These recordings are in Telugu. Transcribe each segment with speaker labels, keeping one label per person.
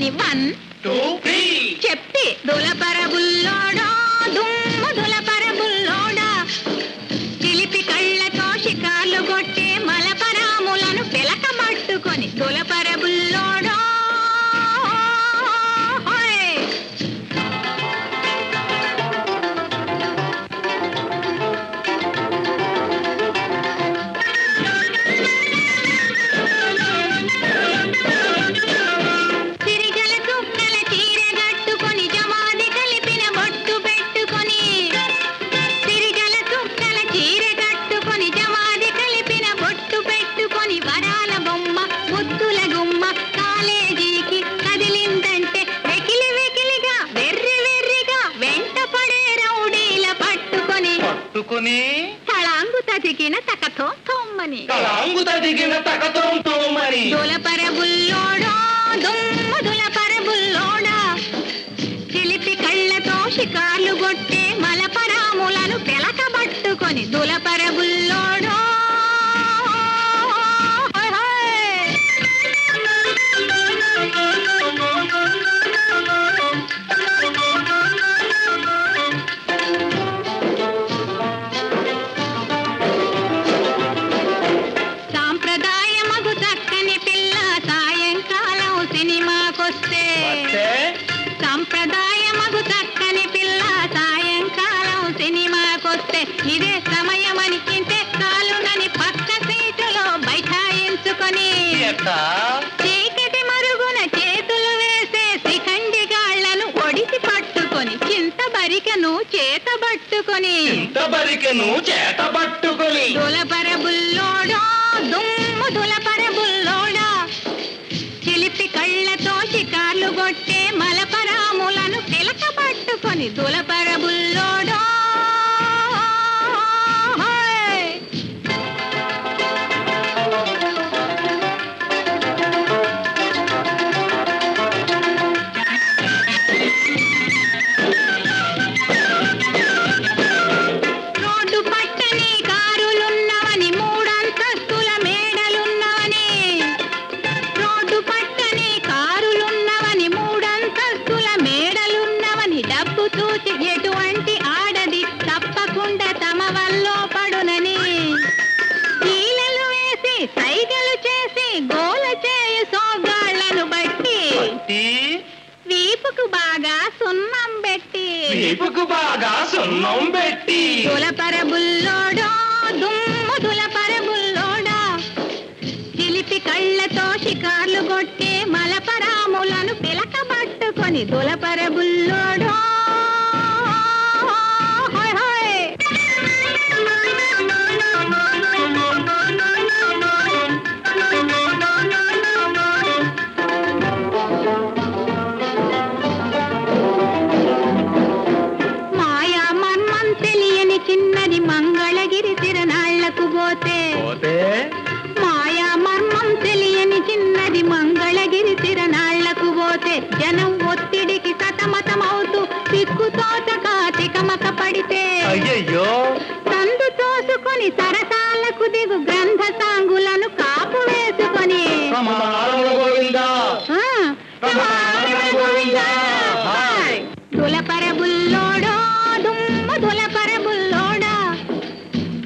Speaker 1: పట్టుకొని 1
Speaker 2: 2 3
Speaker 1: చెప్పి దులపరబుల్లోడా దుమ్ము దులపరబుల్లోడా చిలిపి కళ్ళతో షికార్లు కొట్టే మలపరాములను పిలక పట్టుకొని దులపరబుల్లోడా తళాంగు తదిగిన తకతో తోమ్మని దులపరబుల్లోడా దుమ్ము దులపరబుల్లోడా చిలిపి కళ్ళతో షికార్లు కొట్టే మలపరాములను పిలక పట్టుకొని దులపరబుల్లోడా సంప్రదాయమగు చక్కని పిల్ల సాయంకాలం సినిమాకొస్తే ఇదే సమయమని ఇంతే కాలునని పక్క సీటులో బైఠాయించుకొని చీకటి మరుగున చేతులు వేసే శిఖండిగాళ్లను ఒడిసి పట్టుకొని చింతబరికను చేతబట్టుకొని దులపరబుల్లోడా దుమ్ము దులపరబుల్లోడా చిలిపి కళ్ళతో షికార్లు కొట్టే మలపరాములను పిలక పట్టుకొని దులపరబుల్లోడా రోడ్డు పట్టని కారులున్నవని మూడంతస్తుల మేడలున్నవని రోడ్డు పట్టని కారులున్నవని మూడంతస్తుల మేడలున్నవని డబ్బు చూసి ఎటువంటి ఆడది తప్పకుండా తమ వల్లో పడునని ఈలలు వేసి సైగలు చేసి గోల చేయు సోగాళ్లను బట్టి వీపుకు బాగా సున్నం పెట్టి దులపరబుల్లోడా దుమ్ము దులపరబుల్లోడా చిలిపి కళ్ళతో షికార్లు కొట్టే మలపరాములను పిలక పట్టుకొని దులపరబుల్లోడా మాయా మర్మం తెలియని చిన్నది మంగళగిరి తిరణాళ్లకు పోతే మాయా మర్మం తెలియని చిన్నది మంగళగిరి తిరణాళ్లకు పోతే జనం ఒత్తిడికి సతమతమవుతూ సిక్కుతోచక తికమక పడితే సందు తోసుకొని సరసాలకు దిగు గ్రంథ సాంగులను కాపు వేసుకొని దులపరబుల్లోడా దుమ్ము దులపరబుల్లోడా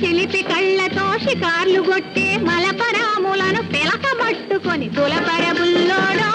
Speaker 1: చిలిపి కళ్ళతో షికార్లు కొట్టే మలపరాములను పిలక పట్టుకొని దులపరబుల్లోడా